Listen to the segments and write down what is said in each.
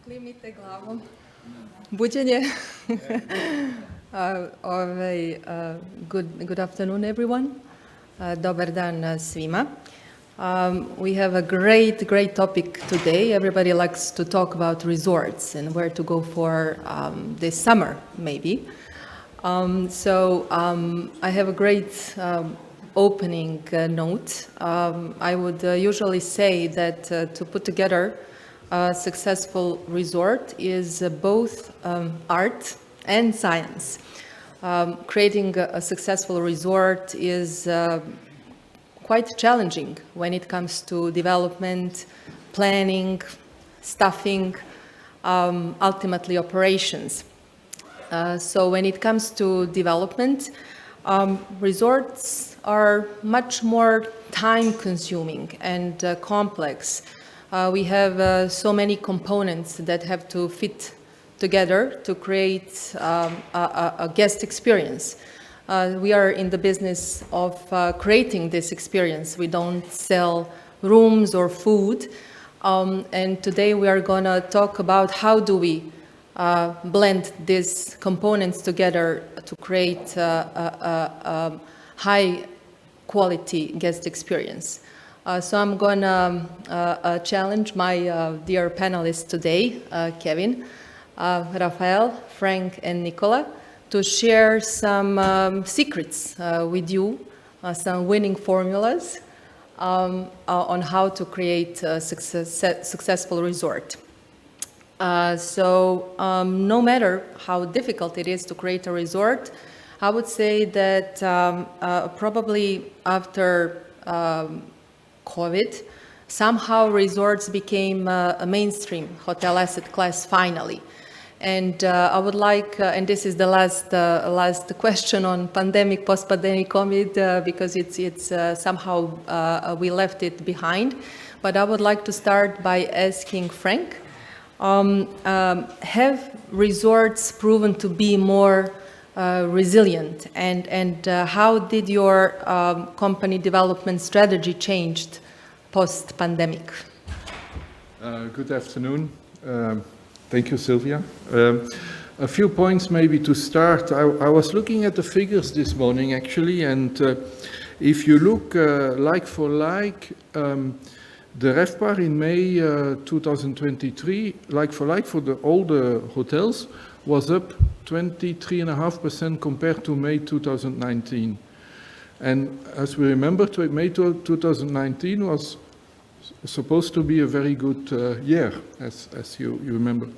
Klimite glavom. Buđenje. Good afternoon, everyone. Dobar dan svima. We have a great topic today. Everybody likes to talk about resorts and where to go for this summer, maybe. I have a great opening note. I would usually say that to put together a successful resort is both art and science. Creating a successful resort is quite challenging when it comes to development, planning, staffing, ultimately operations. So when it comes to development, resorts are much more time-consuming and complex. We have so many components that have to fit together to create a guest experience. We are in the business of creating this experience. We don't sell rooms or food. And today we are going to talk about how do we blend these components together to create a high quality guest experience. So I'm going to challenge my dear panelists today, Kevin, Rafael, Frank, and Nicola, to share some secrets with you, some winning formulas on how to create a successful resort. No matter how difficult it is to create a resort, I would say that probably after COVID, somehow resorts became a mainstream hotel asset class finally. And I would like, and this is the last question on pandemic, post-pandemic COVID, because it's somehow we left it behind. But I would like to start by asking Frank, have resorts proven to be more resilient, and how did your company development strategy changed post-pandemic? Good afternoon. Thank you, Sylvia. A few points maybe to start. I was looking at the figures this morning actually, and if you look like for like, the RevPAR in May 2023, like for all the hotels, was up 23.5% compared to May 2019. And as we remember, May 2019 was supposed to be a very good year, as you remember.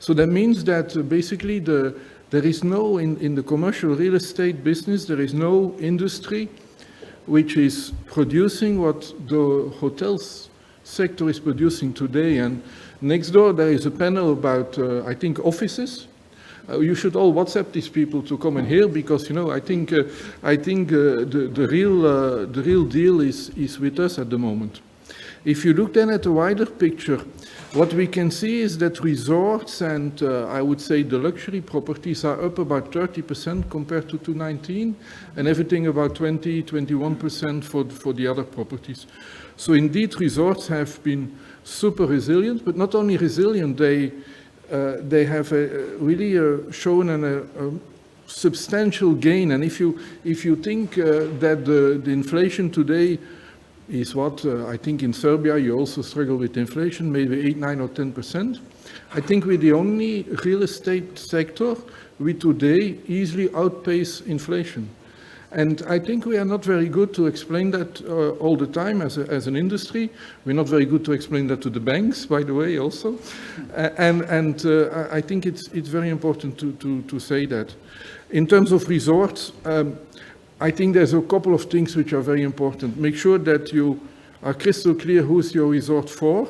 So that means that basically there is no, in the commercial real estate business, there is no industry which is producing what the hotels sector is producing today. And next door there is a panel about, I think, offices. You should all WhatsApp these people to come in here, because I think the real deal is with us at the moment. If you look then at the wider picture, what we can see is that resorts and I would say the luxury properties are up about 30% compared to 2019, and everything about 21% for the other properties. So indeed, resorts have been super resilient, but not only resilient, they have really shown a substantial gain. And if you think that the inflation today is what I think in Serbia you also struggle with inflation, maybe 8, 9 or 10%. I think we're the only real estate sector we today easily outpace inflation. And I think we are not very good to explain that all the time as an industry. We're not very good to explain that to the banks, by the way, also. I think it's very important to say that. In terms of resorts, I think there's a couple of things which are very important. Make sure that you are crystal clear who's your resort for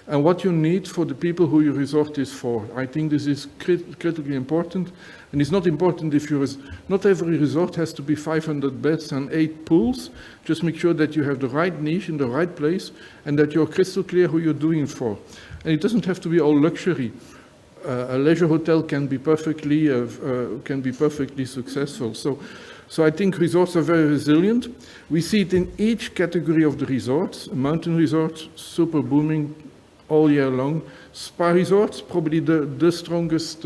and what you need for the people who your resort is for. I think this is critically important. And it's not important if not every resort has to be 500 beds and 8 pools. Just make sure that you have the right niche in the right place and that you're crystal clear who you're doing it for. And it doesn't have to be all luxury. A leisure hotel can be perfectly successful. So I think resorts are very resilient. We see it in each category of the resorts. Mountain resorts, super booming, all year long. Spa resorts, probably the strongest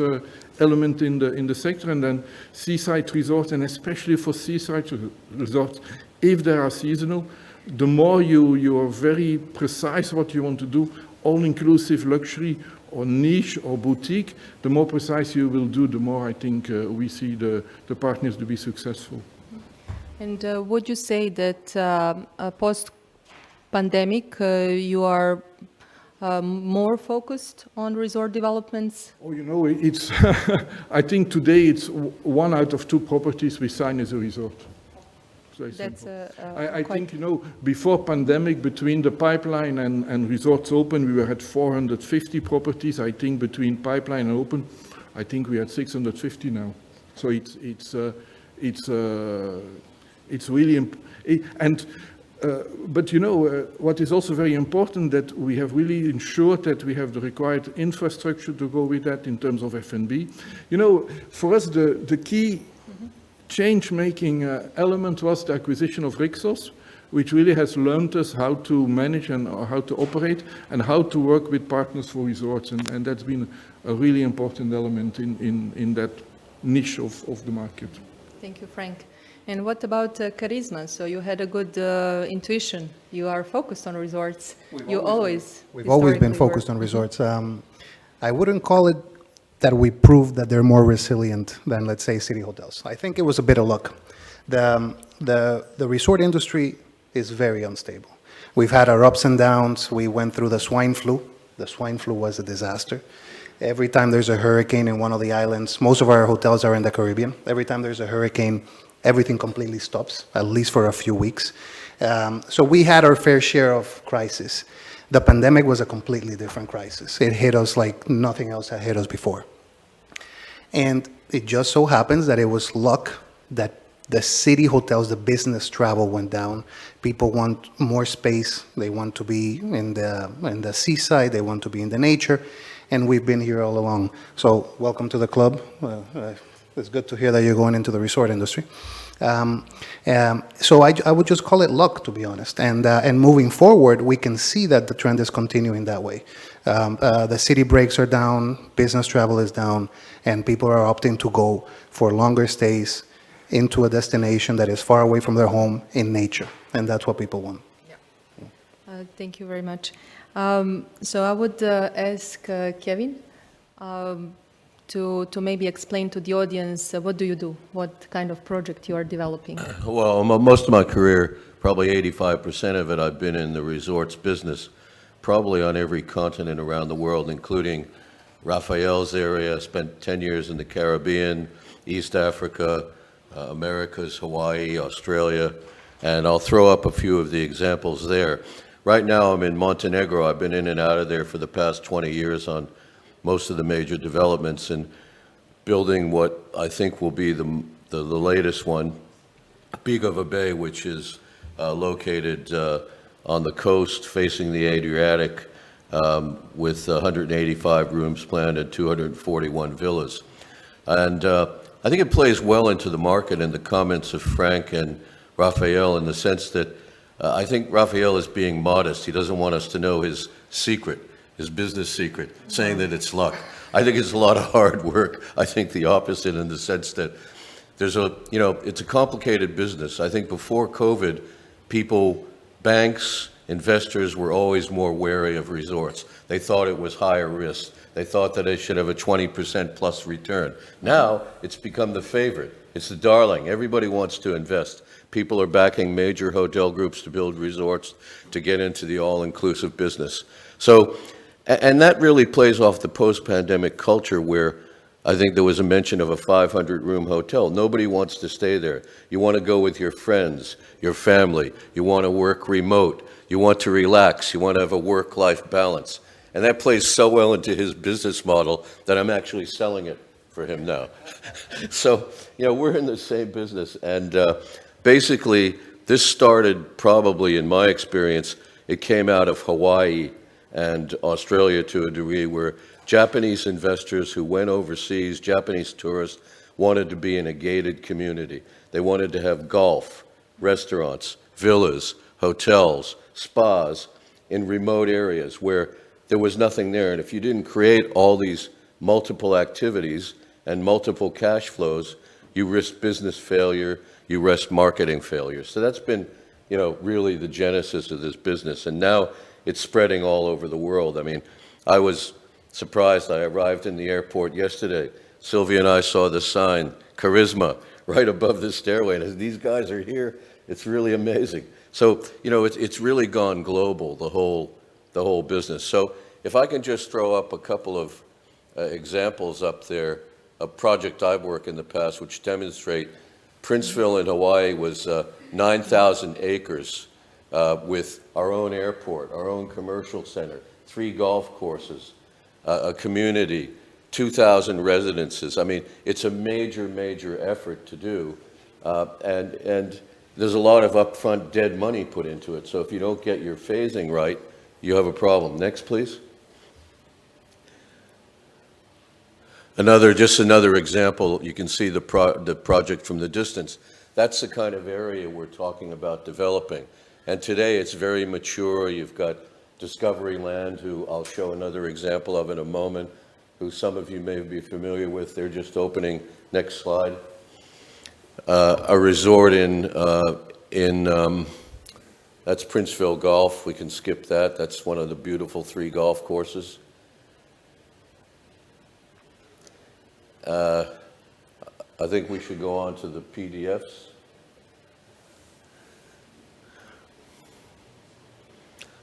element in the sector, and then seaside resorts, and especially for seaside resorts, if they are seasonal, the more you are very precise what you want to do, all-inclusive luxury or niche or boutique, the more precise you will do, the more I think we see the partners to be successful. And would you say that post-pandemic you are more focused on resort developments? Oh, you know, it's I think today it's 1 out of 2 properties we sign as a resort. That's I think, you know, before pandemic, between the pipeline and resorts open, we were at 450 properties. I think between pipeline and open, I think we had 650 now. So it's really but you know what is also very important, that we have really ensured that we have the required infrastructure to go with that in terms of F&B. You know, for us the key change-making element was the acquisition of Rixos, which really has learned us how to manage and how to operate and how to work with partners for resorts, and that's been a really important element in that niche of the market. Thank you, Frank. And what about charisma? So you had a good intuition. You are focused on resorts. We've always been focused on resorts. I wouldn't call it that we proved that they're more resilient than, let's say, city hotels. I think it was a bit of luck. The resort industry is very unstable. We've had our ups and downs. We went through the swine flu. The swine flu was a disaster. Every time there's a hurricane in one of the islands, most of our hotels are in the Caribbean. Every time there's a hurricane, everything completely stops, at least for a few weeks. So we had our fair share of crisis. The pandemic was a completely different crisis. It hit us like nothing else had hit us before. And it just so happens that it was luck that the city hotels, the business travel went down. People want more space. They want to be in the seaside. They want to be in the nature. And we've been here all along. So welcome to the club. It's good to hear that you're going into the resort industry. So I would just call it luck, to be honest. And moving forward, we can see that the trend is continuing that way. The city breaks are down, business travel is down, and people are opting to go for longer stays into a destination that is far away from their home in nature. And that's what people want. Yeah. Thank you very much. So I would ask Kevin to maybe explain to the audience what do you do, what kind of project you are developing. Well, most of my career, probably 85% of it, I've been in the resorts business, probably on every continent around the world, including Raphael's area. I spent 10 years in the Caribbean, East Africa, Americas, Hawaii, Australia, and I'll throw up a few of the examples there. Right now I'm in Montenegro. I've been in and out of there for the past 20 years on most of the major developments and building what I think will be the latest one, Bigova Bay, which is located on the coast facing the Adriatic with 185 rooms planned and 241 villas. And I think it plays well into the market and the comments of Frank and Raphael in the sense that I think Raphael is being modest. He doesn't want us to know his secret, his business secret, saying that it's luck. I think it's a lot of hard work. I think the opposite in the sense that there's it's a complicated business. I think before COVID, banks, investors were always more wary of resorts. They thought it was higher risk. They thought that it should have a 20% plus return. Now it's become the favorite. It's the darling. Everybody wants to invest. People are backing major hotel groups to build resorts to get into the all-inclusive business. So, and that really plays off the post-pandemic culture where I think there was a mention of a 500-room hotel. Nobody wants to stay there. You want to go with your friends, your family. You want to work remote. You want to relax. You want to have a work-life balance. And that plays so well into his business model that I'm actually selling it for him now. So, we're in the same business. And basically, this started probably, in my experience, it came out of Hawaii and Australia to a degree where Japanese investors who went overseas, Japanese tourists, wanted to be in a gated community. They wanted to have golf, restaurants, villas, hotels, spas in remote areas where there was nothing there. And if you didn't create all these multiple activities and multiple cash flows, you risk business failure, you risk marketing failure. So that's been, you know, really the genesis of this business. And now it's spreading all over the world. I mean, I was surprised. I arrived in the airport yesterday. Sylvia and I saw the sign, Charisma, right above the stairway. And these guys are here. It's really amazing. So, you know, it's really gone global, the whole business. So if I can just throw up a couple of examples up there, a project I've worked in the past which demonstrate Princeville in Hawaii was 9,000 acres with our own airport, our own commercial center, 3 golf courses, a community, 2,000 residences. I mean, it's a major, major effort to do. And there's a lot of upfront dead money put into it. So if you don't get your phasing right, you have a problem. Next, please. Just another example, you can see the project from the distance. That's the kind of area we're talking about developing. And today it's very mature. You've got Discovery Land, who I'll show another example of in a moment, who some of you may be familiar with. They're just opening, next slide, a resort in that's Princeville Golf. We can skip that. That's one of the beautiful 3 golf courses. I think we should go on to the PDFs.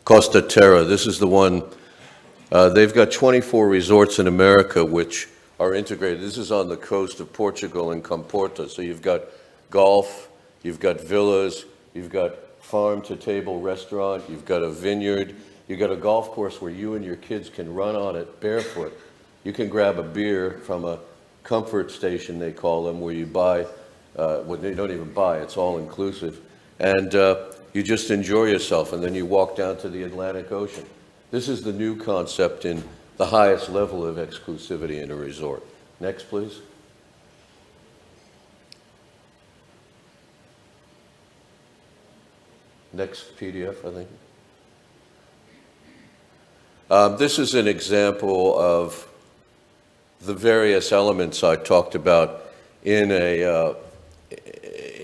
Costa Terra, this is the one. They've got 24 resorts in America which are integrated. This is on the coast of Portugal in Comporta. So you've got golf, you've got villas, you've got farm-to-table restaurant, you've got a vineyard, you've got a golf course where you and your kids can run on it barefoot. You can grab a beer from a comfort station, they call them, where you buy, well, you don't even buy, it's all inclusive. And you just enjoy yourself, and then you walk down to the Atlantic Ocean. This is the new concept in the highest level of exclusivity in a resort. Next, please. Next PDF, I think. This is an example of the various elements I talked about in a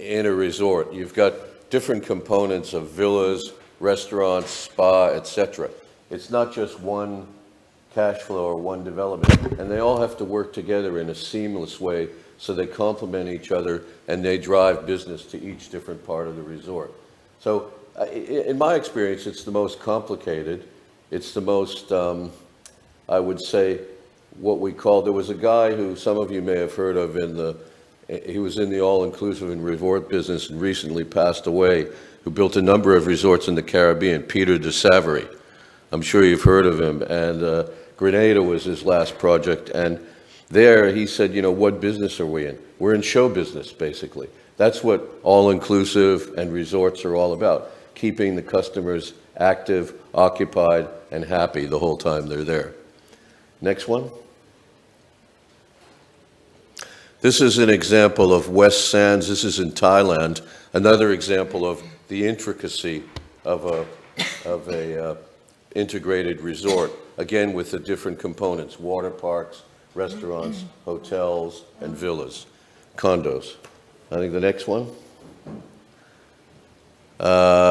resort. You've got different components of villas, restaurants, spa, etc. It's not just one cash flow or one development, and they all have to work together in a seamless way so they complement each other and they drive business to each different part of the resort. So in my experience, it's the most complicated. It's the most, I would say, what we call, there was a guy who some of you may have heard of he was in the all-inclusive and resort business and recently passed away, who built a number of resorts in the Caribbean, Peter de Savary. I'm sure you've heard of him. And Grenada was his last project. And there he said, you know, what business are we in? We're in show business, basically. That's what all-inclusive and resorts are all about, keeping the customers active, occupied, and happy the whole time they're there. Next one. This is an example of West Sands. This is in Thailand. Another example of the intricacy of a integrated resort. Again, with the different components: water parks, restaurants, hotels, and villas, condos. I think the next one.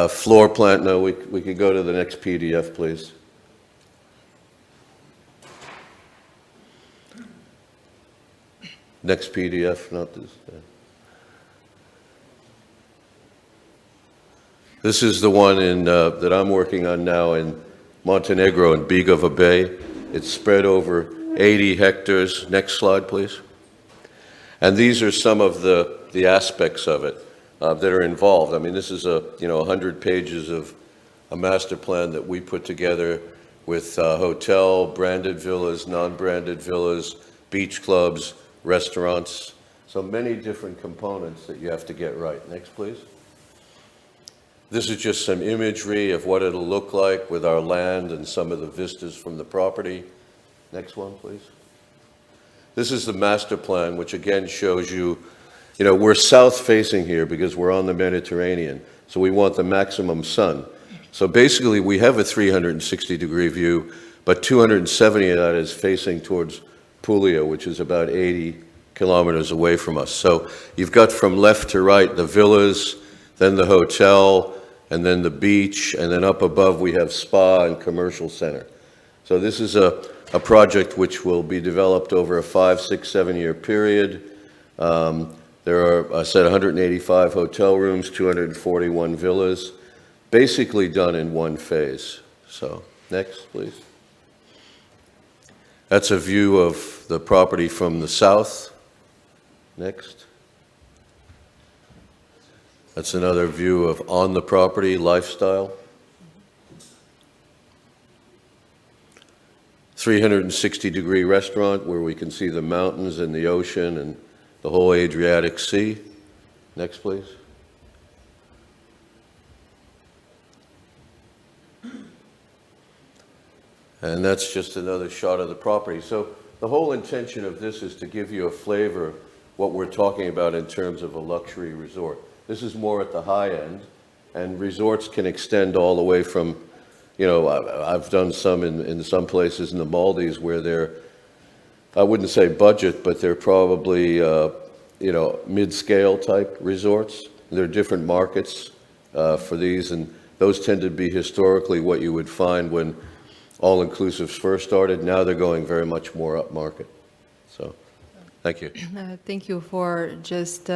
Floor plan. No, we could go to the next PDF, please. Next PDF, not this. This is the one that I'm working on now in Montenegro in Bigova Bay. It's spread over 80 hectares. Next slide, please. And these are some of the aspects of it that are involved. I mean, this is 100 pages of a master plan that we put together with hotel, branded villas, non-branded villas, beach clubs, restaurants, so many different components that you have to get right. Next, please. This is just some imagery of what it'll look like with our land and some of the vistas from the property. Next one, please. This is the master plan, which again shows you, we're south-facing here because we're on the Mediterranean, so we want the maximum sun. So basically, we have a 360-degree view, but 270 of that is facing towards Puglia, which is about 80 kilometers away from us. So you've got from left to right the villas, then the hotel, and then the beach, and then up above we have spa and commercial center. So this is a project which will be developed over a 5, 6, 7-year period. There are, I said, 185 hotel rooms, 241 villas, basically done in one phase. So, next, please. That's a view of the property from the south. Next. That's another view of on the property lifestyle. 360-degree restaurant where we can see the mountains and the ocean and the whole Adriatic Sea. Next, please. And that's just another shot of the property. So the whole intention of this is to give you a flavor of what we're talking about in terms of a luxury resort. This is more at the high end, and resorts can extend all the way from, you know, I've done some in some places in the Maldives where they're, I wouldn't say budget, but they're probably, you know, mid-scale type resorts. There are different markets for these, and those tend to be historically what you would find when all-inclusives first started. Now they're going very much more upmarket. So, thank you. Thank you for just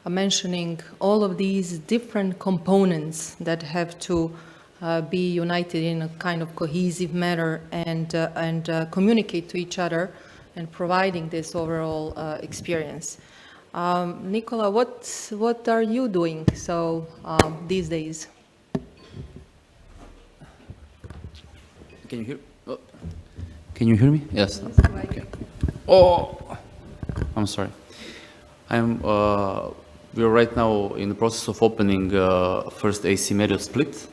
mentioning all of these different components that have to be united in a kind of cohesive manner and communicate to each other and providing this overall experience. Nicola, what are you doing so these days? Can you hear? Oh. Can you hear me? Yes. Okay. Oh, I'm sorry. We're right now in the process of opening first AC Marriott split,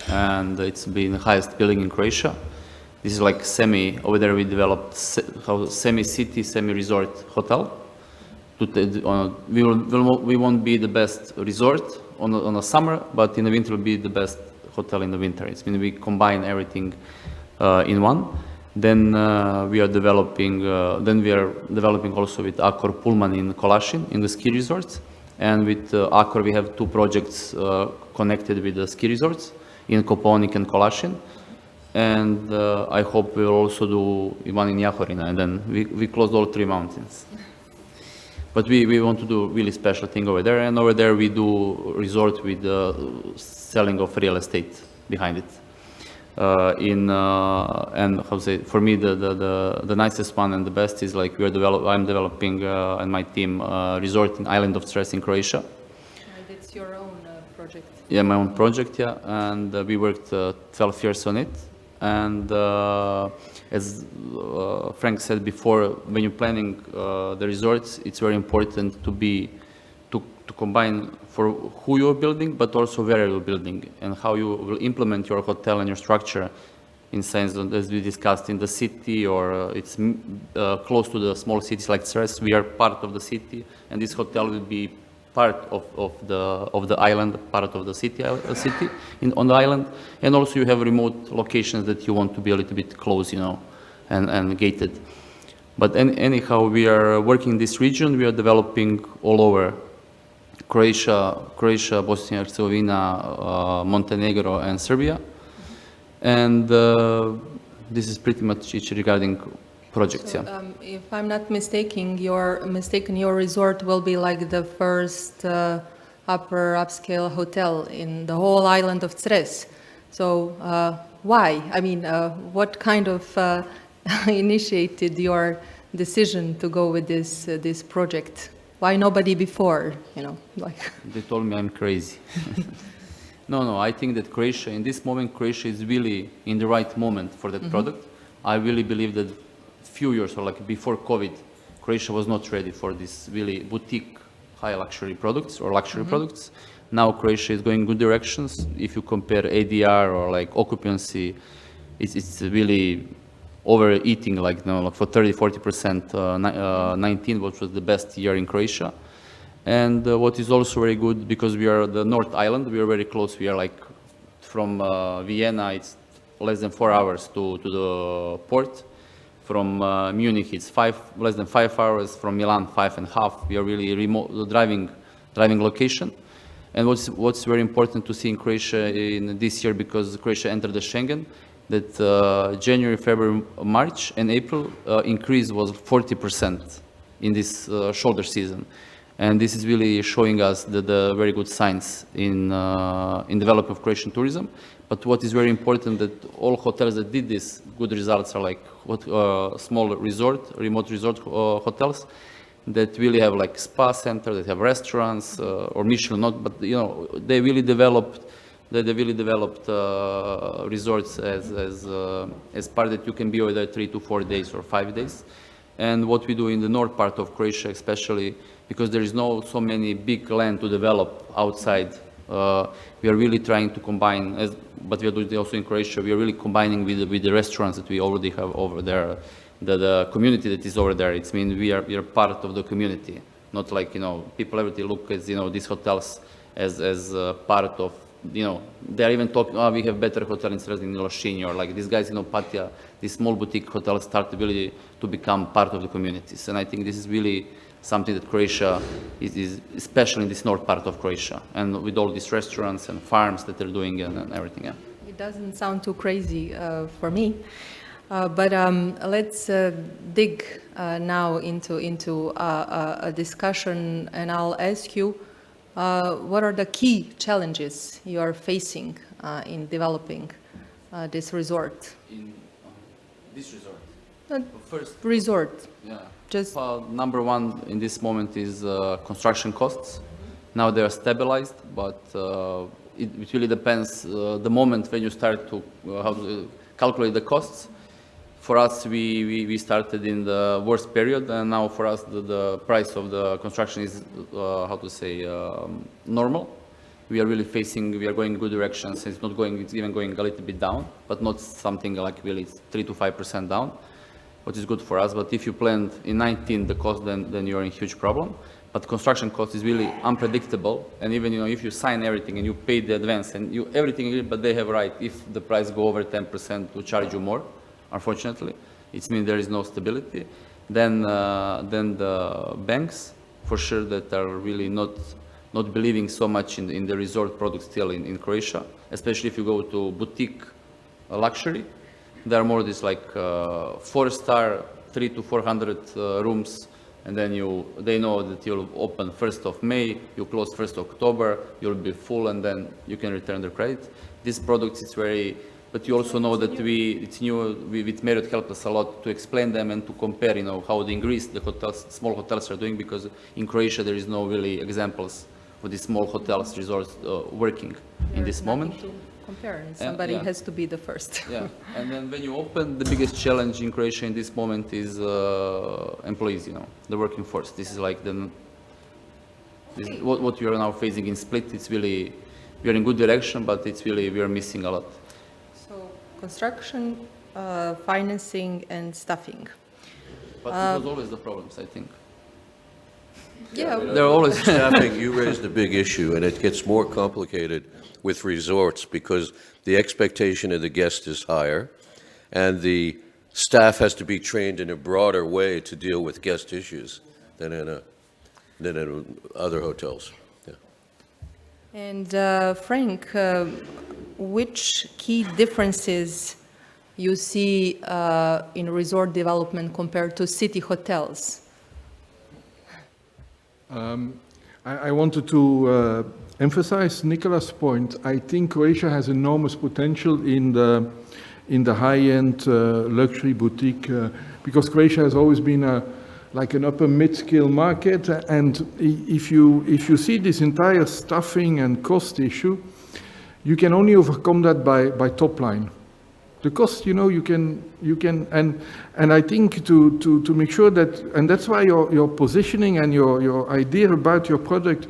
and it's been the highest building in Croatia. This is like over there we developed semi-city, semi-resort hotel. We won't be the best resort on the summer, but in the winter will be the best hotel in the winter. It's mean we combine everything in one. Then we are developing also with Accor Pullman in Kolashin in the ski resorts. And with Accor, we have 2 projects connected with the ski resorts in Koponik and Kolashin. And I hope we'll also do one in Jahorina, and then we closed all 3 mountains. But we want to do really special thing over there, and over there we do resort with selling of real estate behind it. And how to say, for me the nicest one and the best is like I'm developing and my team resort in island of Cres in Croatia. It's your own project. Yeah, my own project, yeah, and we worked 12 years on it. And as Frank said before, when you're planning the resorts, it's very important to combine for who you're building, but also where you're building and how you will implement your hotel and your structure in sense that, as we discussed, in the city or it's close to the small cities like Cres. We are part of the city, and this hotel will be part of the island, part of the city on the island, and also you have remote locations that you want to be a little bit close, you know, and gated. But anyhow, we are working in this region. We are developing all over Croatia, Bosnia and Herzegovina, Montenegro, and Serbia, and this is pretty much it regarding projects. So, yeah. If I'm not mistaken, your resort will be like the first upper upscale hotel in the whole island of Cres. So why? I mean, what kind of initiated your decision to go with this project? Why nobody before? You know, like They told me I'm crazy. No, I think that Croatia, in this moment, Croatia is really in the right moment for that product. I really believe that few years or like before COVID, Croatia was not ready for this really boutique high luxury products or luxury products. Now Croatia is going good directions. If you compare ADR or like occupancy, it's really overeating, like, you know, like for 30-40%, 19, which was the best year in Croatia. And what is also very good, because we are the North Island, we are very close. We are like from Vienna, it's less than 4 hours to the port. From Munich, it's less than 5 hours. From Milan, 5.5. We are really remote driving location. And what's very important to see in Croatia in this year, because Croatia entered the Schengen, that January, February, March, and April increase was 40% in this shoulder season. And this is really showing us the very good signs in development of Croatian tourism. But what is very important, that all hotels that did this good results are like small remote resort hotels that really have like spa center, that have restaurants, or Michelin, not, but you know, they really developed resorts as part that you can be over there 3 to 4 days or 5 days. And what we do in the north part of Croatia, especially because there is so many big land to develop outside, we are really trying to combine, but we are doing it also in Croatia, we are really combining with the restaurants that we already have over there, the community that is over there. It's mean we are part of the community, not like, you know, people everything look as, you know, these hotels as part of, you know, they're even talking, oh, we have better hotel instead in Lošinj, or like these guys in Opatija, these small boutique hotels start really to become part of the communities. And I think this is really something that Croatia is especially in this north part of Croatia, and with all these restaurants and farms that they're doing and everything. Yeah. It doesn't sound too crazy for me, but let's dig now into a discussion, and I'll ask you, what are the key challenges you are facing in developing this resort? In this resort? First resort. Yeah. Just number one in this moment is construction costs. Now they are stabilized, but it really depends the moment when you start to how to calculate the costs. For us, we started in the worst period, and now for us the price of the construction is normal. We are really we are going in good directions. It's even going a little bit down, but not something like really 3 to 5% down, which is good for us. But if you planned in 19 the cost, then you're in huge problem. But construction cost is really unpredictable, and even, you know, if you sign everything and you pay the advance and everything, but they have right, if the price go over 10%, to charge you more. Unfortunately, it means there is no stability. Then the banks, for sure, that are really not believing so much in the resort product still in Croatia, especially if you go to boutique luxury. There are more this like 4-star, 300 to 400 rooms, and then they know that you'll open 1st of May, you close 1st of October, you'll be full, and then you can return the credit. This product is very, but you also know that it's new. With Marriott helped us a lot to explain them and to compare, you know, how the Greece, the hotels, small hotels are doing, because in Croatia there is no really examples of these small hotels, resorts working in this moment. Compare, and somebody has to be the first. Yeah, and then when you open, the biggest challenge in Croatia in this moment is employees, you know, the working force. This is like what we are now facing in Split. It's really, we are in good direction, but it's really, we are missing a lot. So construction, financing, and staffing. But it was always the problems, I think. Yeah, They're always Staffing, you raised a big issue, and it gets more complicated with resorts because the expectation of the guest is higher, and the staff has to be trained in a broader way to deal with guest issues than in other hotels. Yeah. And Frank, which key differences you see in resort development compared to city hotels? I wanted to emphasize Nicola's point. I think Croatia has enormous potential in the high-end luxury boutique because Croatia has always been like an upper mid-scale market, and if you see this entire staffing and cost issue, you can only overcome that by top line. The cost, you know, you can, and I think to make sure that, and that's why your positioning and your idea about your product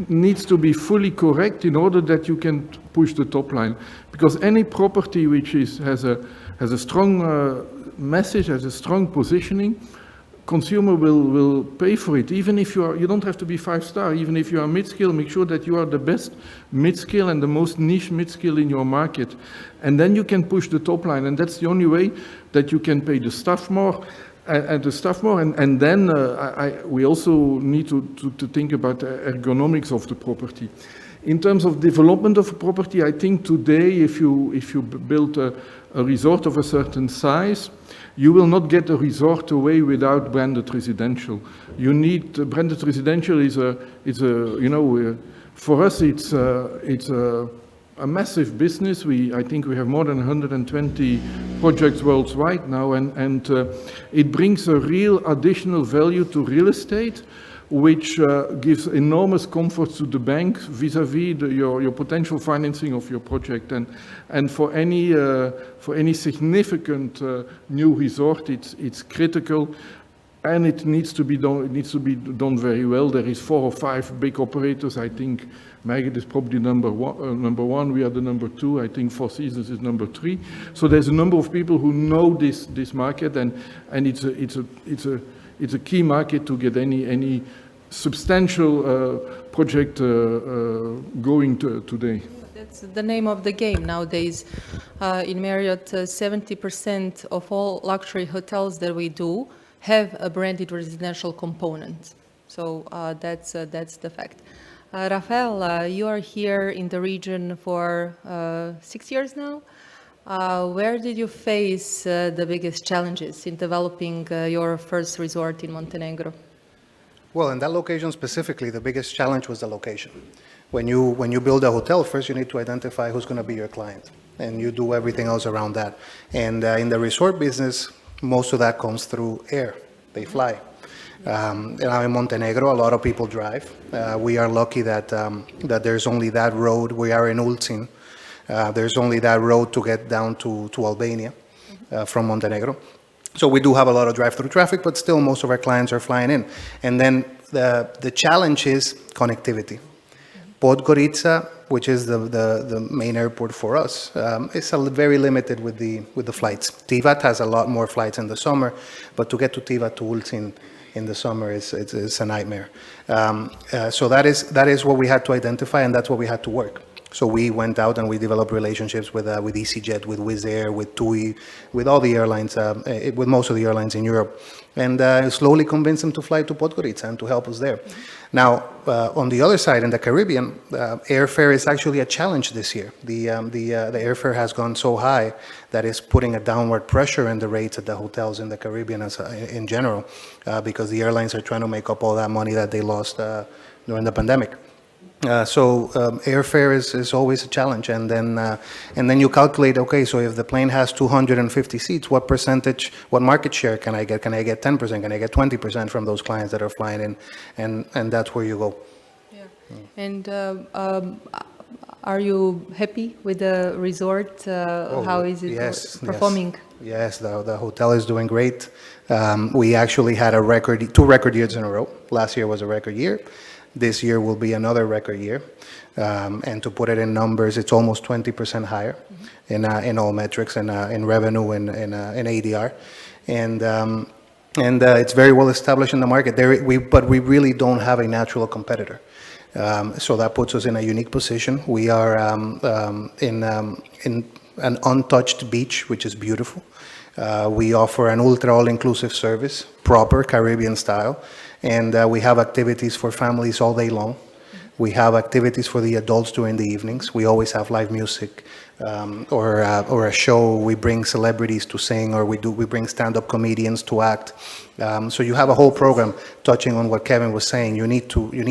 needs to be fully correct in order that you can push the top line. Because any property which has a strong message, has a strong positioning, consumer will pay for it. Even if you don't have to be 5-star, even if you are mid-scale, make sure that you are the best mid-scale and the most niche mid-scale in your market. And then you can push the top line, and that's the only way that you can pay the staff more, and then we also need to think about the ergonomics of the property. In terms of development of a property, I think today if you build a resort of a certain size, you will not get a resort away without branded residential. You need branded residential is a for us it's a massive business. I think we have more than 120 projects worldwide now, and it brings a real additional value to real estate, which gives enormous comfort to the bank vis-à-vis your potential financing of your project. And for any significant new resort, it's critical, and it needs to be done. It needs to be done very well. There is 4 or 5 big operators. I think Marriott is probably number one. We are the number 2. I think Four Seasons is number 3. So there's a number of people who know this market, and it's a key market to get any substantial project going today. That's the name of the game nowadays. In Marriott, 70% of all luxury hotels that we do have a branded residential component. So that's the fact. Rafael, you are here in the region for 6 years now. Where did you face the biggest challenges in developing your first resort in Montenegro? Well, in that location specifically, the biggest challenge was the location. When you build a hotel, first you need to identify who's going to be your client, and you do everything else around that. And in the resort business, most of that comes through air. They fly. Now in Montenegro, a lot of people drive. We are lucky that there's only that road. We are in Ulcin. There's only that road to get down to Albania from Montenegro. So we do have a lot of drive-through traffic, but still most of our clients are flying in. And then the challenge is connectivity. Podgorica, which is the main airport for us, is very limited with the flights. Tivat has a lot more flights in the summer, but to get to Tivat to Ulcin in the summer it's a nightmare. So that is what we had to identify, and that's what we had to work. So we went out and we developed relationships with EasyJet, with Wizz Air, with TUI, with all the airlines, with most of the airlines in Europe, and slowly convinced them to fly to Podgorica and to help us there. Now, on the other side, in the Caribbean, airfare is actually a challenge this year. The airfare has gone so high that it's putting a downward pressure in the rates at the hotels in the Caribbean in general, because the airlines are trying to make up all that money that they lost during the pandemic. So airfare is always a challenge, and then you calculate, okay, so if the plane has 250 seats, what market share can I get? Can I get 10%? Can I get 20% from those clients that are flying in? And that's where you go. Yeah. And are you happy with the resort? How is it performing? Yes, the hotel is doing great. We actually had 2 record years in a row. Last year was a record year. This year will be another record year, and to put it in numbers, it's almost 20% higher in all metrics, and in revenue and in ADR, and it's very well established in the market. But we really don't have a natural competitor, so that puts us in a unique position. We are in an untouched beach, which is beautiful. We offer an ultra all-inclusive service, proper Caribbean style. And we have activities for families all day long. We have activities for the adults during the evenings. We always have live music or a show. We bring celebrities to sing, or we bring stand-up comedians to act. So you have a whole program touching on what Kevin was saying. You need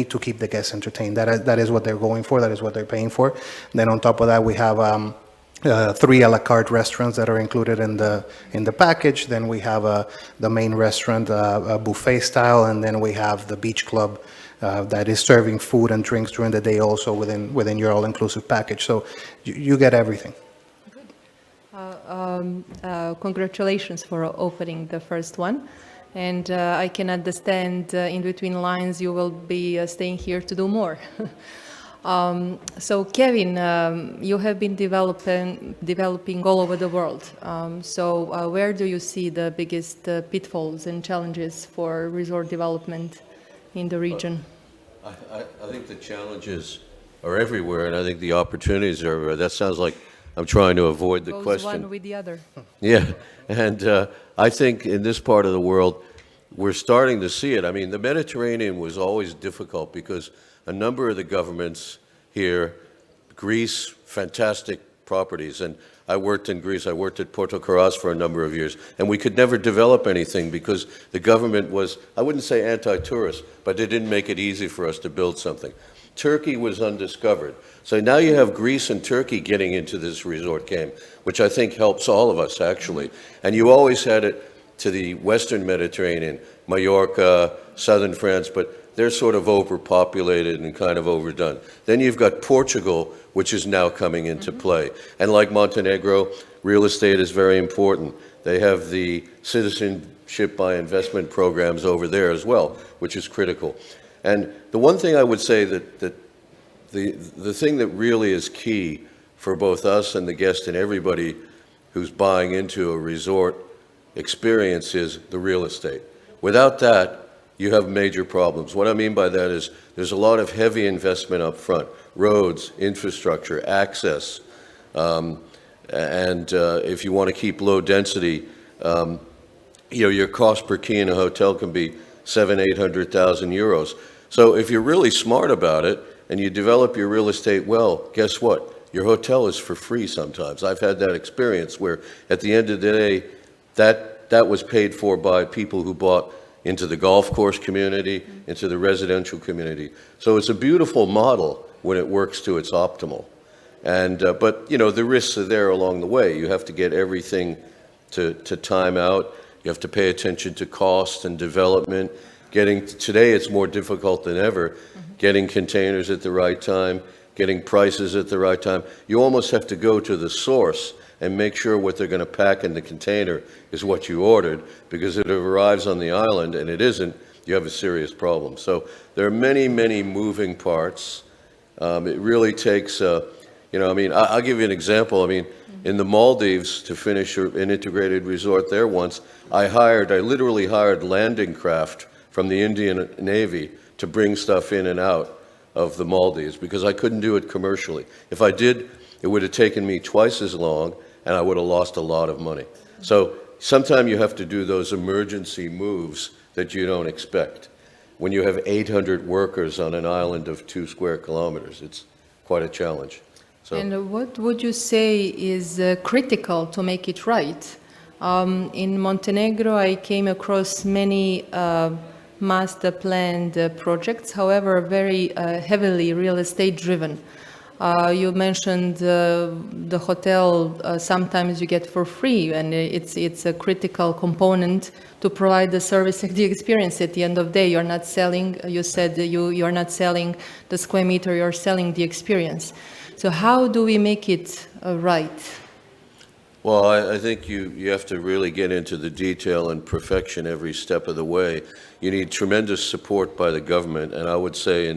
to keep the guests entertained. That is what they're going for. That is what they're paying for. And then on top of that, we have 3 a la carte restaurants that are included in the package. Then we have the main restaurant, a buffet style, and then we have the beach club that is serving food and drinks during the day also within your all-inclusive package. So you get everything. Good. Congratulations for opening the first one. And I can understand in between lines you will be staying here to do more. So Kevin, you have been developing all over the world. So where do you see the biggest pitfalls and challenges for resort development in the region? I think the challenges are everywhere, and I think the opportunities are everywhere. That sounds like I'm trying to avoid the Goes question. one with the other. Yeah, and I think in this part of the world, we're starting to see it. I mean, the Mediterranean was always difficult because a number of the governments here, Greece, fantastic properties, and I worked in Greece, I worked at Porto Carras for a number of years, and we could never develop anything because the government was, I wouldn't say anti-tourist, but they didn't make it easy for us to build something. Turkey was undiscovered. So now you have Greece and Turkey getting into this resort game, which I think helps all of us, actually. And you always had it to the Western Mediterranean, Mallorca, southern France, but they're sort of overpopulated and kind of overdone. Then you've got Portugal, which is now coming into play. And like Montenegro, real estate is very important. They have the citizenship by investment programs over there as well, which is critical. And the one thing I would say that the thing that really is key for both us and the guest and everybody who's buying into a resort experience is the real estate. Without that, you have major problems. What I mean by that is there's a lot of heavy investment up front, roads, infrastructure, access, and if you want to keep low density, your cost per key in a hotel can be 700,000–800,000 euros. So if you're really smart about it and you develop your real estate well, guess what? Your hotel is for free sometimes. I've had that experience where at the end of the day, that was paid for by people who bought into the golf course community, into the residential community. So it's a beautiful model when it works to its optimal. And but the risks are there along the way. You have to get everything to time out. You have to pay attention to cost and development. Today it's more difficult than ever, getting containers at the right time, getting prices at the right time. You almost have to go to the source and make sure what they're going to pack in the container is what you ordered, because if it arrives on the island and it isn't, you have a serious problem. So there are many, many moving parts. It really takes, I'll give you an example. I mean, in the Maldives, to finish an integrated resort there once, I literally hired landing craft from the Indian Navy to bring stuff in and out of the Maldives because I couldn't do it commercially. If I did, it would have taken me twice as long and I would have lost a lot of money. So sometimes you have to do those emergency moves that you don't expect. When you have 800 workers on an island of 2 square kilometers, it's quite a challenge. So, and what would you say is critical to make it right? In Montenegro, I came across many master planned projects, however, very heavily real estate driven. You mentioned the hotel, sometimes you get for free, and it's a critical component to provide the service and the experience. At the end of the day, you're not selling, you said you're not selling the square meter, you're selling the experience. So how do we make it right? Well, I think you have to really get into the detail and perfection every step of the way. You need tremendous support by the government, and I would say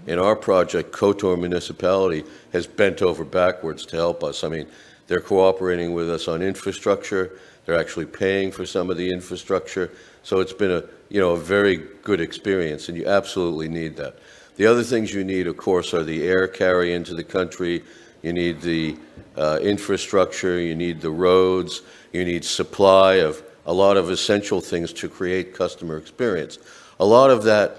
in our project, Kotor municipality has bent over backwards to help us. I mean, they're cooperating with us on infrastructure. They're actually paying for some of the infrastructure. So it's been a very good experience, and you absolutely need that. The other things you need, of course, are the air carry into the country. You need the infrastructure. You need the roads. You need supply of a lot of essential things to create customer experience. A lot of that,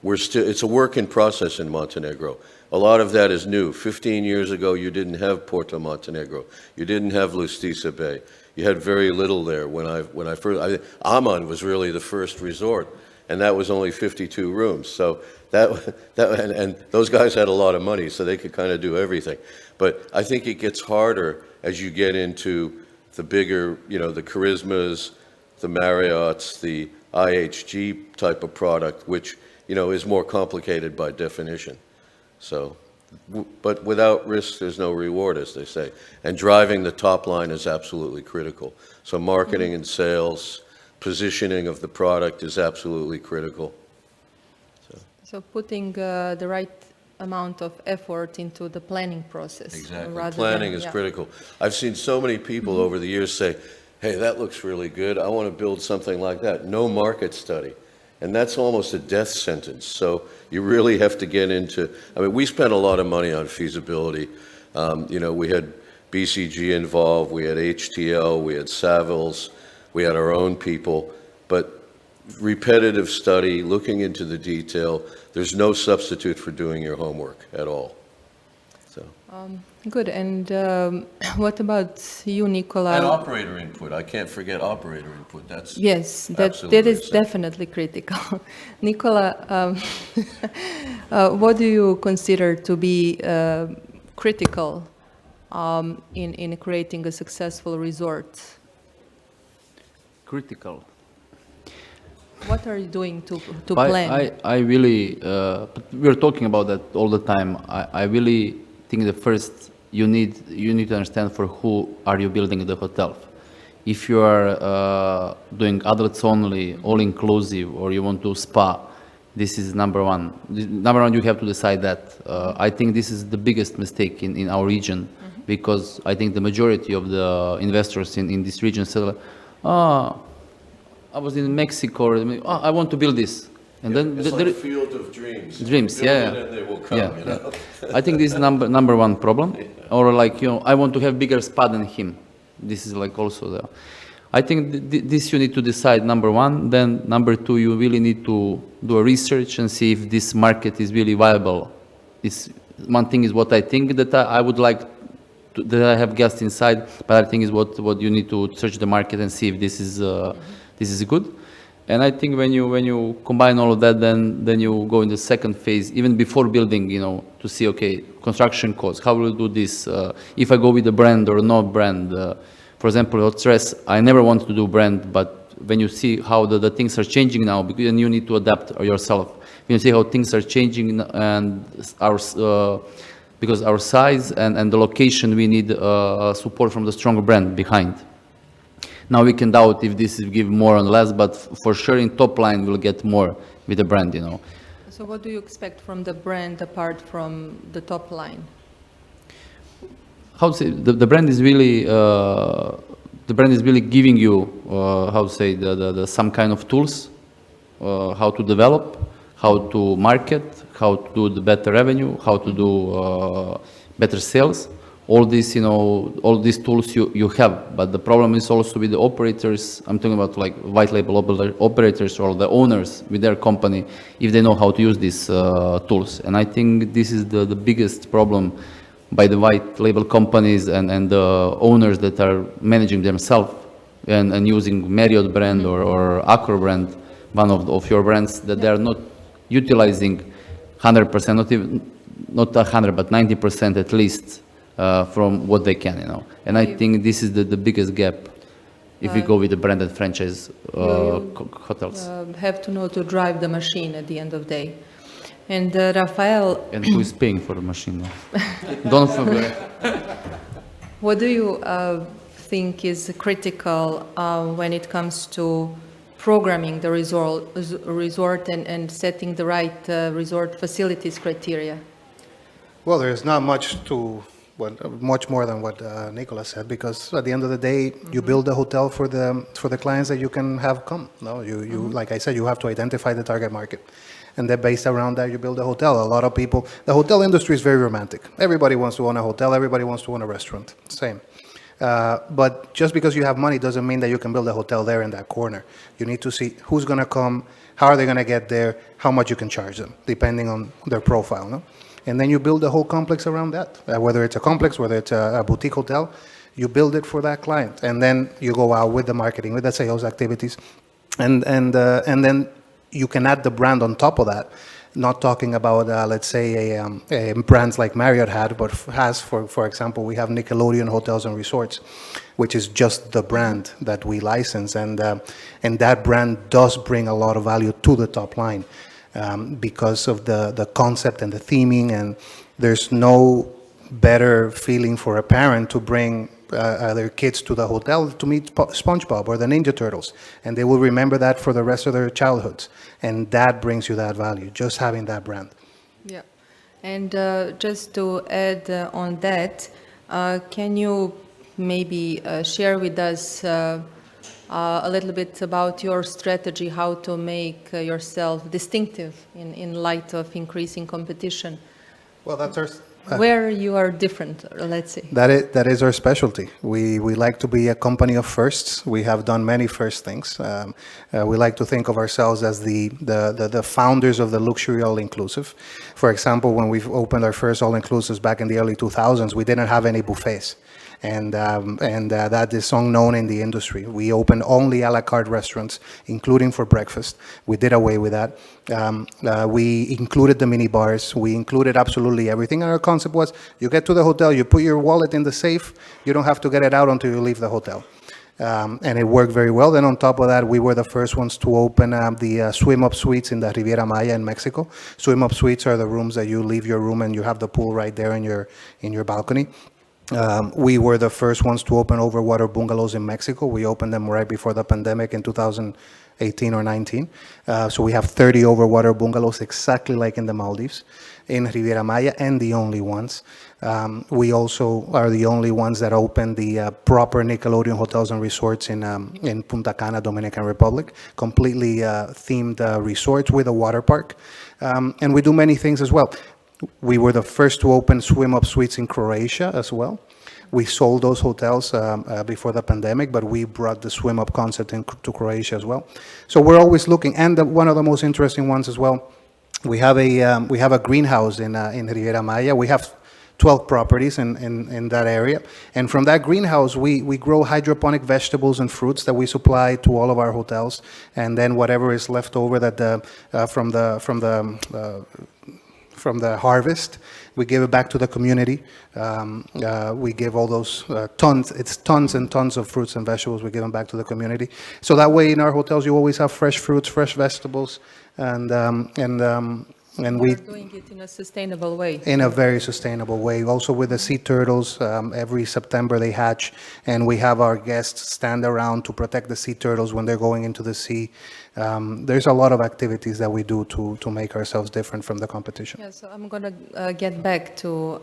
it's a work in process in Montenegro. A lot of that is new. 15 years ago, you didn't have Porto Montenegro. You didn't have Lustica Bay. You had very little there when I first. Aman was really the first resort, and that was only 52 rooms. So and those guys had a lot of money, so they could kind of do everything. But I think it gets harder as you get into the bigger, the Charismas, the Marriotts, the IHG type of product, which is more complicated by definition. So, but without risk, there's no reward, as they say. And driving the top line is absolutely critical. So marketing and sales, positioning of the product is absolutely critical. So putting the right amount of effort into the planning process. Exactly. rather Planning than- is yeah. critical. I've seen so many people over the years say, hey, that looks really good. I want to build something like that. No market study. And that's almost a death sentence. So you really have to get into, I mean, we spent a lot of money on feasibility. You know, we had BCG involved, we had HTL, we had Savills, we had our own people. But repetitive study, looking into the detail, there's no substitute for doing your homework at all. So. Good. And what about you, Nicola? And operator input. I can't forget operator input. That's Yes, that absolutely is essential. definitely critical. Nicola, what do you consider to be critical in creating a successful resort? Critical. What are you doing to I- plan? I really, but we're talking about that all the time. I really think the first you need to understand for who are you building the hotel. If you are doing adults only, all inclusive, or you want to spa, this is number one. Number one, you have to decide that. I think this is the biggest mistake in our region, because I think the majority of the investors in this region say, I was in Mexico, I want to build this. And then It's there- like field of dreams. Dreams, Build yeah. it and they will come, Yeah, you know? I think this is number one problem. Or like, you know, I want to have bigger spa than him. This is like also the, I think this you need to decide, number one. Then number two, you really need to do a research and see if this market is really viable. It's, one thing is what I think that I would like to, that I have guessed inside, but I think is what you need to search the market and see if this is good. And I think when you combine all of that, then you go in the second phase, even before building, you know, to see, okay, construction costs, how will you do this? If I go with a brand or not brand. For example, hot stress, I never wanted to do brand, but when you see how the things are changing now, because then you need to adapt yourself. When you see how things are changing and because our size and the location, we need support from the stronger brand behind. Now we can doubt if this will give more or less, but for sure in top line we'll get more with the brand, you know. So what do you expect from the brand apart from the top line? How to say, the brand is really giving you how to say the some kind of tools, how to develop, how to market, how to do the better revenue, how to do better sales. All these, you know, all these tools you have, but the problem is also with the operators. I'm talking about like white label operators or the owners with their company, if they know how to use these tools. And I think this is the biggest problem by the white label companies and the owners that are managing themselves and using Marriott brand or Accor brand, one of your brands, that they are not utilizing 100%, not 100, but 90% at least. From what they can, you know. And I think this is the biggest gap if we go with the branded franchise hotels. Have to know to drive the machine at the end of the day. And Rafael, And who is paying for the machine? Don't forget. what do you think is critical when it comes to programming the resort and setting the right resort facilities criteria? Well, there's not much much more than what Nicola said, because at the end of the day, you build a hotel for the clients that you can have come. No, you like I said, you have to identify the target market, and then based around that, you build a hotel. A lot of people, the hotel industry is very romantic. Everybody wants to own a hotel. Everybody wants to own a restaurant. Same. But just because you have money doesn't mean that you can build a hotel there in that corner. You need to see who's going to come, how are they going to get there, how much you can charge them, depending on their profile. No? And then you build a whole complex around that. Whether it's a complex, whether it's a boutique hotel, you build it for that client. And then you go out with the marketing, with the sales activities. And then you can add the brand on top of that. Not talking about, let's say, a brands like Marriott had, but has, for example, we have Nickelodeon Hotels and Resorts, which is just the brand that we license. And that brand does bring a lot of value to the top line. Because of the concept and the theming, and there's no better feeling for a parent to bring their kids to the hotel to meet SpongeBob or the Ninja Turtles, and they will remember that for the rest of their childhoods, and that brings you that value, just having that brand. Yeah. And just to add on that, can you maybe share with us a little bit about your strategy, how to make yourself distinctive in light of increasing competition? Well, that's our... Where you are different, let's say. That is our specialty. We like to be a company of firsts. We have done many first things. We like to think of ourselves as the founders of the luxury all-inclusive. For example, when we've opened our first all-inclusives back in the early 2000s, we didn't have any buffets. And that is unknown in the industry. We opened only a la carte restaurants, including for breakfast. We did away with that. We included the mini bars. We included absolutely everything. And our concept was, you get to the hotel, you put your wallet in the safe, you don't have to get it out until you leave the hotel. And it worked very well. Then on top of that, we were the first ones to open the swim-up suites in the Riviera Maya in Mexico. Swim-up suites are the rooms that you leave your room and you have the pool right there in your balcony. We were the first ones to open overwater bungalows in Mexico. We opened them right before the pandemic in 2018 or 19. So we have 30 overwater bungalows exactly like in the Maldives, in Riviera Maya, and the only ones. We also are the only ones that open the proper Nickelodeon hotels and resorts in Punta Cana, Dominican Republic, completely themed resorts with a water park. And we do many things as well. We were the first to open swim-up suites in Croatia as well. We sold those hotels before the pandemic, but we brought the swim-up concept to Croatia as well. So we're always looking, and one of the most interesting ones as well, we have a greenhouse in Riviera Maya. We have 12 properties in that area, and from that greenhouse we grow hydroponic vegetables and fruits that we supply to all of our hotels, and then whatever is left over that from the harvest, we give it back to the community. We give all those tons and tons of fruits and vegetables, we give them back to the community. So that way in our hotels you always have fresh fruits, fresh vegetables, and we're doing it in a sustainable way. In a very sustainable way. Also with the sea turtles, every September they hatch, and we have our guests stand around to protect the sea turtles when they're going into the sea. There's a lot of activities that we do to make ourselves different from the competition. Yeah, so I'm going to get back to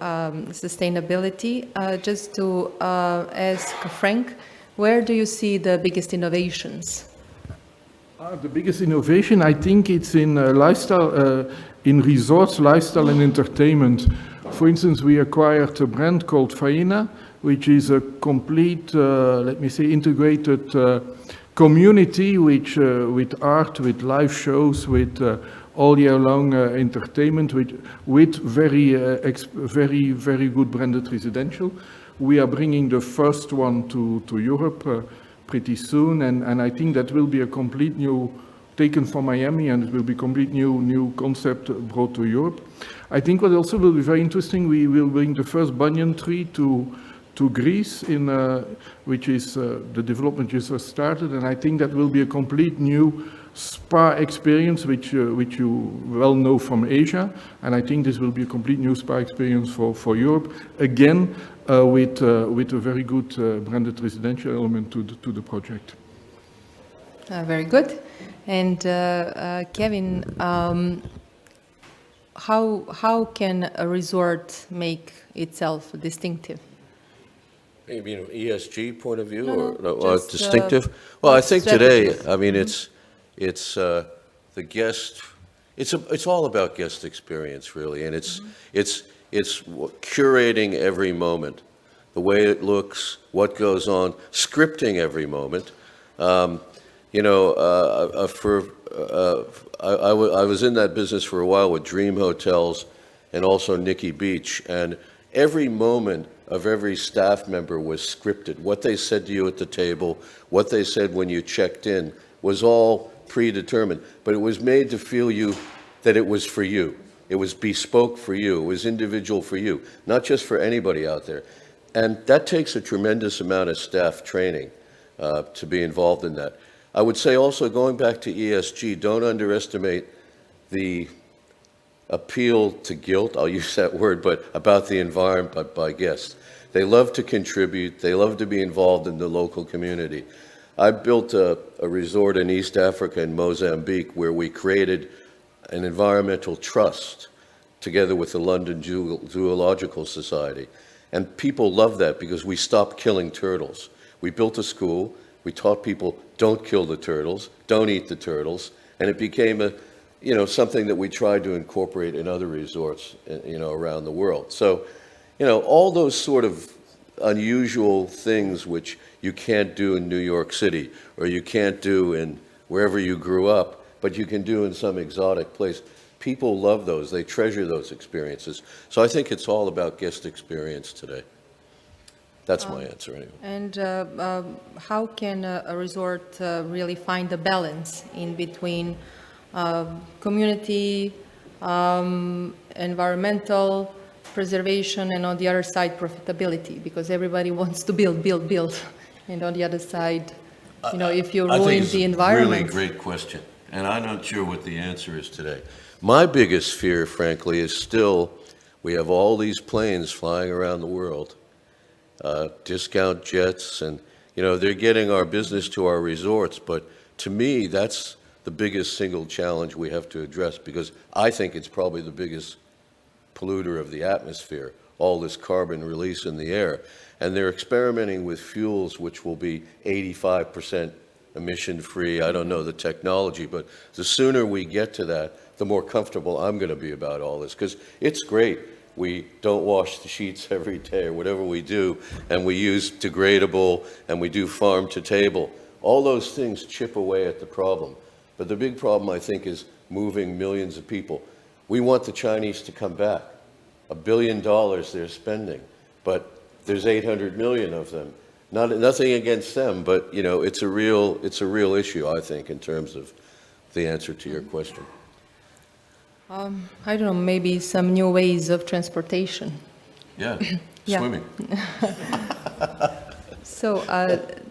sustainability. Just to ask Frank, where do you see the biggest innovations? The biggest innovation, I think it's in lifestyle, in resorts, lifestyle and entertainment. For instance, we acquired a brand called Faena, which is a complete, let me say, integrated community which, with art, with live shows, with all year long entertainment, with very good branded residential. We are bringing the first one to Europe pretty soon, and I think that will be a complete new, taken from Miami, and it will be complete new concept brought to Europe. I think what also will be very interesting, we will bring the first banyan tree to Greece, which is the development just started, and I think that will be a complete new spa experience, which you well know from Asia, and I think this will be a complete new spa experience for Europe, again with a very good branded residential element to the project. Very good. And Kevin, how can a resort make itself distinctive? You mean ESG point of view, No, or just, distinctive? Well, I think today, strategies. I mean, it's the guest. It's all about guest experience, really, and it's curating every moment, the way it looks, what goes on, scripting every moment. You know, I was in that business for a while with Dream Hotels and also Nikki Beach, and every moment of every staff member was scripted. What they said to you at the table, what they said when you checked in, was all predetermined, but it was made to feel you that it was for you. It was bespoke for you. It was individual for you, not just for anybody out there. And that takes a tremendous amount of staff training to be involved in that. I would say also, going back to ESG, don't underestimate the appeal to guilt, I'll use that word, but about the environment by guests. They love to contribute. They love to be involved in the local community. I built a resort in East Africa in Mozambique where we created an environmental trust together with the London Zoological Society. And people love that because we stopped killing turtles. We built a school, we taught people, don't kill the turtles, don't eat the turtles, and it became a, something that we tried to incorporate in other resorts, around the world. So, all those sort of unusual things which you can't do in New York City, or you can't do in wherever you grew up, but you can do in some exotic place. People love those. They treasure those experiences. So I think it's all about guest experience today. That's my answer anyway. And how can a resort really find a balance in between community, environmental preservation, and on the other side, profitability? Because everybody wants to build. And on the other side, if you ruin the environment. I think it's a really great question. And I'm not sure what the answer is today. My biggest fear, frankly, is still we have all these planes flying around the world, discount jets, and, they're getting our business to our resorts. But to me, that's the biggest single challenge we have to address, because I think it's probably the biggest polluter of the atmosphere, all this carbon release in the air. And they're experimenting with fuels which will be 85% emission-free. I don't know the technology, but the sooner we get to that, the more comfortable I'm going to be about all this, because it's great. We don't wash the sheets every day or whatever we do, and we use degradable, and we do farm to table. All those things chip away at the problem. But the big problem, I think, is moving millions of people. We want the Chinese to come back. $1 billion they're spending, but there's 800 million of them. Nothing against them, but it's a real issue, I think, in terms of the answer to your question. I don't know, maybe some new ways of transportation. Yeah, Yeah. swimming. So,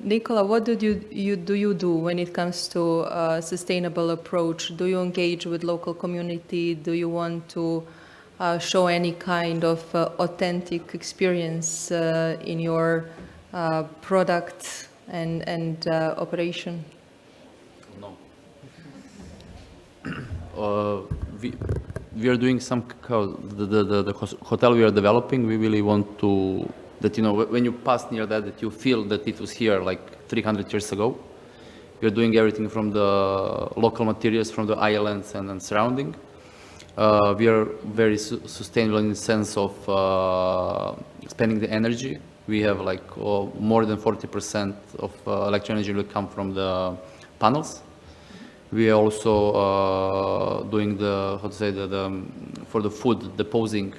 Nicola, what do you do when it comes to a sustainable approach? Do you engage with local community? Do you want to show any kind of authentic experience in your product and operation? No. We are doing some, the hotel we are developing, we really want to, that, when you pass near that you feel that it was here like 300 years ago. We are doing everything from the local materials, from the islands and surrounding. We are very sustainable in the sense of spending the energy. We have like more than 40% of electric energy will come from the panels. We are also doing for the food deposing.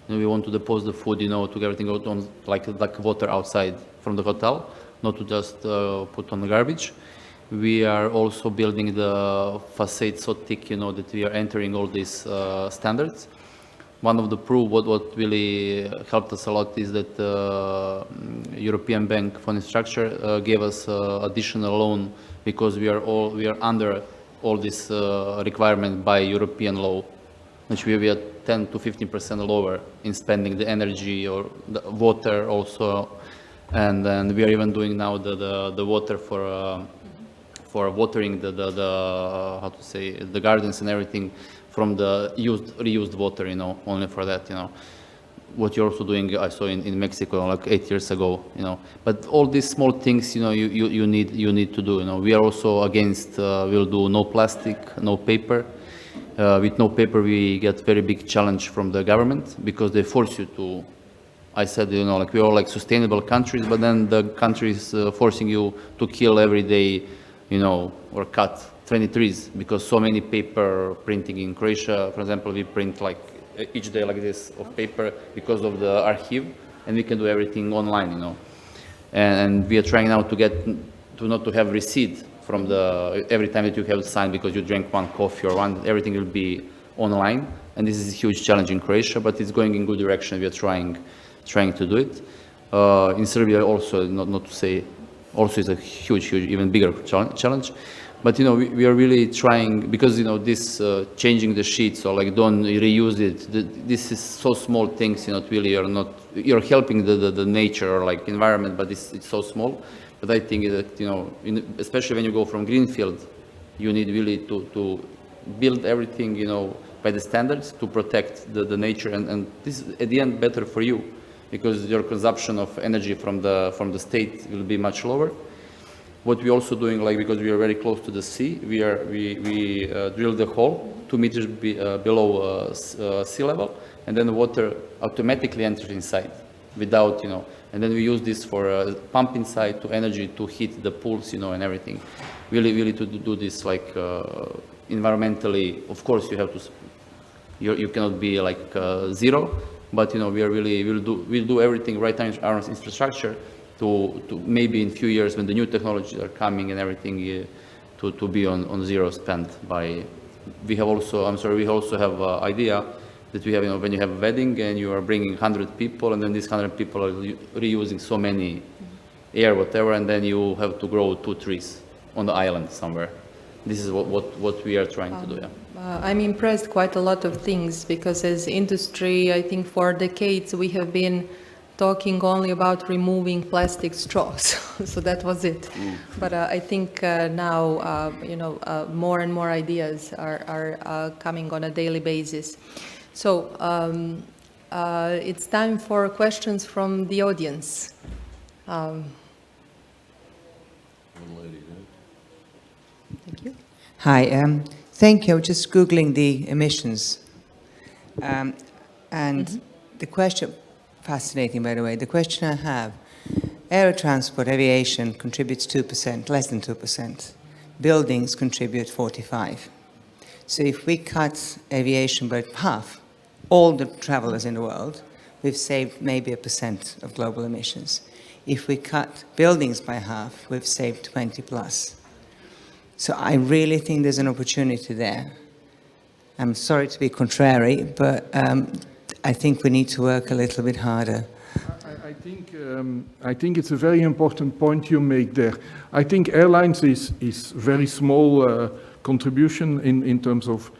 We want to depose the food, to get everything out on like water outside from the hotel, not to just put on the garbage. We are also building the facade so thick, that we are entering all these standards. One of the proof what really helped us a lot is that European Bank for Infrastructure gave us additional loan because we are under all this requirement by European law, which we are 10 to 15% lower in spending the energy or the water also, and then we are even doing now the water for watering the gardens and everything from the reused water, only for that, What you're also doing, I saw in Mexico like 8 years ago, But all these small things, you need to do, We are also against, we'll do no plastic, no paper. With no paper, we get very big challenge from the government because they force you to. I said, like we're all like sustainable countries, but then the country is forcing you to kill every day, or cut 20 trees because so many paper printing in Croatia, for example, we print like each day like this of paper because of the archive, and we can do everything online, And we are trying now to not to have receipt from every time that you have signed because you drank one coffee or everything will be online, and this is a huge challenge in Croatia, but it's going in good direction. We are trying to do it. In Serbia also, not to say, also is a huge, even bigger challenge. But we are really trying because this changing the sheets or like don't reuse it. This is so small things. Really you're helping the nature or like environment, but it's so small. But I think that especially when you go from greenfield, you need really to build everything, you know, by the standards to protect the nature, and this is at the end better for you, because your consumption of energy from the state will be much lower. What we're also doing, like, because we are very close to the sea, we drill the hole 2 meters below sea level, and then the water automatically enters inside without, you know, and then we use this for pump inside to energy to heat the pools, you know, and everything. Really to do this, like, environmentally. Of course, you have to, you cannot be like zero, but, you know, we'll do everything right on our infrastructure to maybe in a few years when the new technologies are coming and everything, to be on zero spend by. We have also, we also have idea that we have, you know, when you have a wedding and you are bringing 100 people, and then these 100 people are reusing so many air, whatever, and then you have to grow 2 trees on the island somewhere. This is what we are trying to do, yeah. I'm impressed quite a lot of things, because as industry, I think for decades we have been talking only about removing plastic straws. So that was it. But I think now, you know, more and more ideas are coming on a daily basis. So it's time for questions from the audience. Thank you. Hi, thank you. I was just Googling the emissions. The question, fascinating by the way, the question I have, air transport, aviation contributes 2%, less than 2%. Buildings contribute 45%. So if we cut aviation by half, all the travelers in the world, we've saved maybe 1% of global emissions. If we cut buildings by half, we've saved 20 plus. So I really think there's an opportunity there. I'm sorry to be contrary, but I think we need to work a little bit harder. I think it's a very important point you make there. I think airlines is very small contribution in terms of.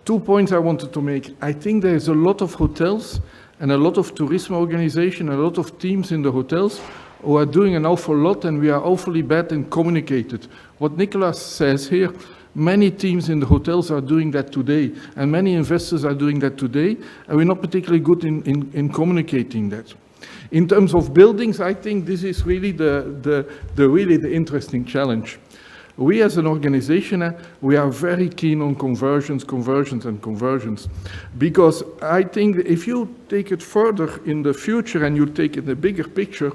2 points I wanted to make. I think there's a lot of hotels and a lot of tourism organization, a lot of teams in the hotels who are doing an awful lot, and we are awfully bad in communicated. What Nicolas says here, many teams in the hotels are doing that today, and many investors are doing that today, and we're not particularly good in communicating that. In terms of buildings, I think this is really the interesting challenge. We as an organization, we are very keen on conversions, because I think if you take it further in the future and you take it the bigger picture,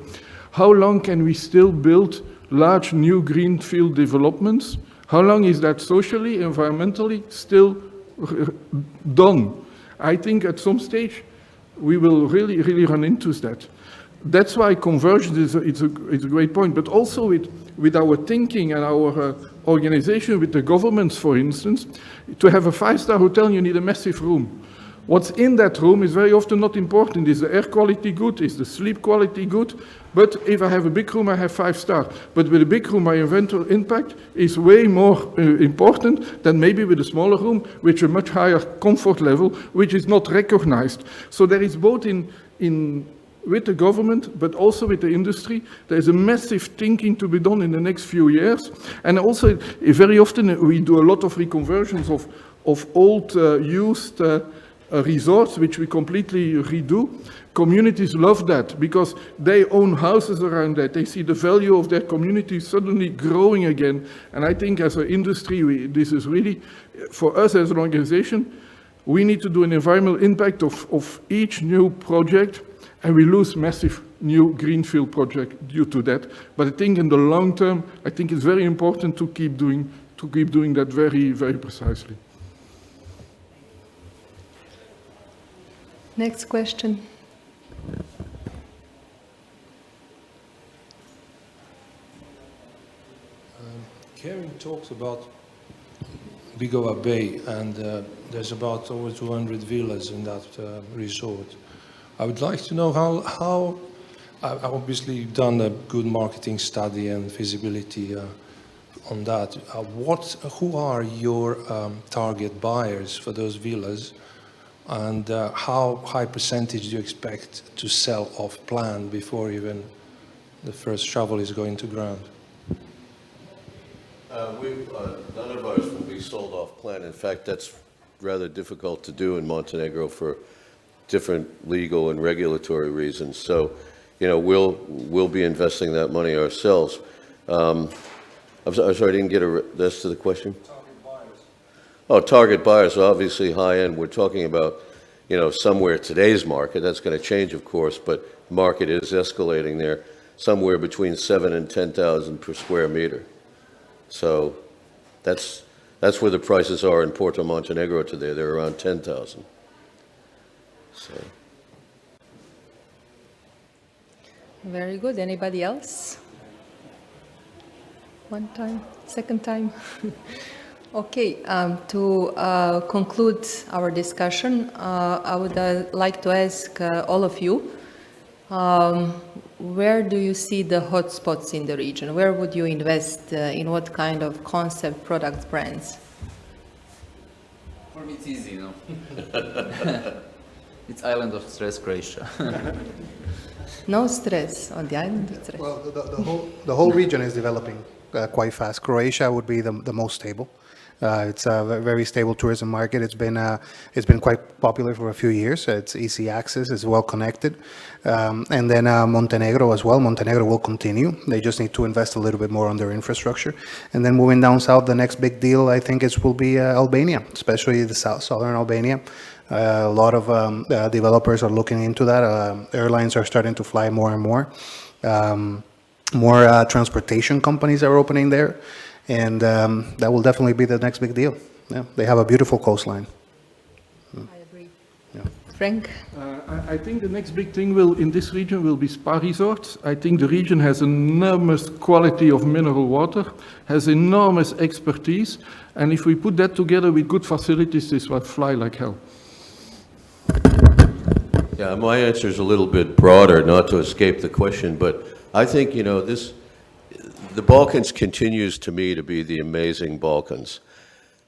how long can we still build large new greenfield developments? How long is that socially, environmentally still done? I think at some stage we will really run into that. That's why conversion is a great point, but also with our thinking and our organization, with the governments, for instance, to have a 5-star hotel, you need a massive room. What's in that room is very often not important. Is the air quality good? Is the sleep quality good? But if I have a big room, I have 5-star. But with a big room, my environmental impact is way more important than maybe with a smaller room, with a much higher comfort level, which is not recognized. So there is both with the government, but also with the industry, there's a massive thinking to be done in the next few years. And also, very often we do a lot of reconversions of old, used resorts, which we completely redo. Communities love that because they own houses around that. They see the value of their community suddenly growing again. And I think as an industry, this is really, for us as an organization, we need to do an environmental impact of each new project. And we lose massive new greenfield project due to that. But I think in the long term, I think it's very important to keep doing that very, very precisely. Next question. Karen talks about Bigova Bay, and there's about over 200 villas in that resort. I would like to know how obviously you've done a good marketing study and feasibility on that. Who are your target buyers for those villas, and how high percentage do you expect to sell off plan before even the first shovel is going to ground? None of ours will be sold off plan. In fact, that's rather difficult to do in Montenegro for different legal and regulatory reasons. So, you know, we'll be investing that money ourselves. I'm sorry, I didn't get a rest of the question. Target buyers. Oh, target buyers, obviously high end. We're talking about, you know, somewhere today's market. That's going to change, of course, but market is escalating there. Somewhere between 7,000 and 10,000 per square meter. So that's where the prices are in Porto Montenegro today. They're around 10,000. So. Very good. Anybody else? One time, second time? Okay, to conclude our discussion, I would like to ask all of you, where do you see the hotspots in the region? Where would you invest in what kind of concept, products, brands? For me, it's easy, you know. It's island of stress, Croatia. No stress on the island of stress. Well, the whole region is developing quite fast. Croatia would be the most stable. It's a very stable tourism market. It's been quite popular for a few years. It's easy access. It's well connected, and then Montenegro as well. Montenegro will continue. They just need to invest a little bit more on their infrastructure. And then moving down south, the next big deal I think will be Albania, especially the southern Albania. A lot of developers are looking into that. Airlines are starting to fly more and more. More transportation companies are opening there. And that will definitely be the next big deal. Yeah, they have a beautiful coastline. I agree. Yeah. Frank? I think the next big thing in this region will be spa resorts. I think the region has enormous quality of mineral water, has enormous expertise, and if we put that together with good facilities, this will fly like hell. Yeah, my answer is a little bit broader, not to escape the question, but I think, you know, the Balkans continues to me to be the amazing Balkans.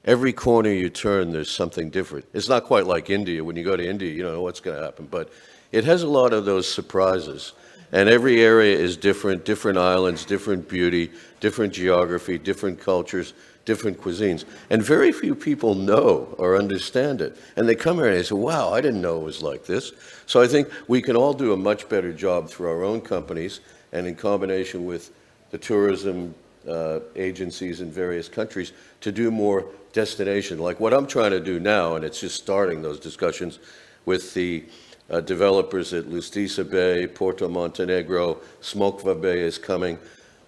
Every corner you turn, there's something different. It's not quite like India. When you go to India, you don't know what's going to happen, but it has a lot of those surprises. And every area is different, different islands, different beauty, different geography, different cultures, different cuisines. And very few people know or understand it. And they come here and they say, wow, I didn't know it was like this. So I think we can all do a much better job through our own companies and in combination with the tourism agencies in various countries to do more destination. Like what I'm trying to do now, and it's just starting those discussions with the developers at Lustița Bay, Porto Montenegro, Smokva Bay is coming.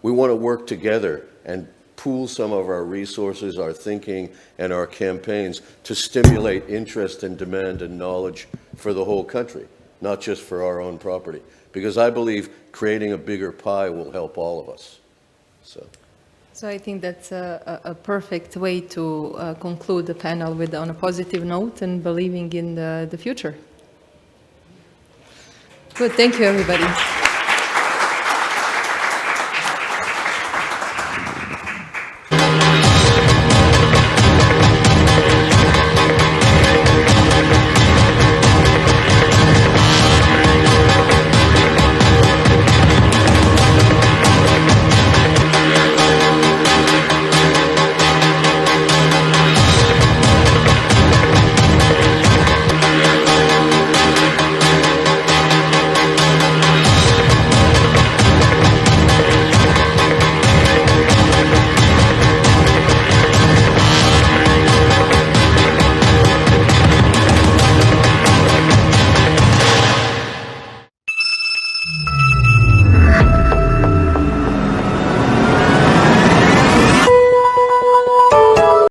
We want to work together and pool some of our resources, our thinking, and our campaigns to stimulate interest and demand and knowledge for the whole country, not just for our own property. Because I believe creating a bigger pie will help all of us. So I think that's a perfect way to conclude the panel on a positive note and believing in the future. Good, thank you everybody.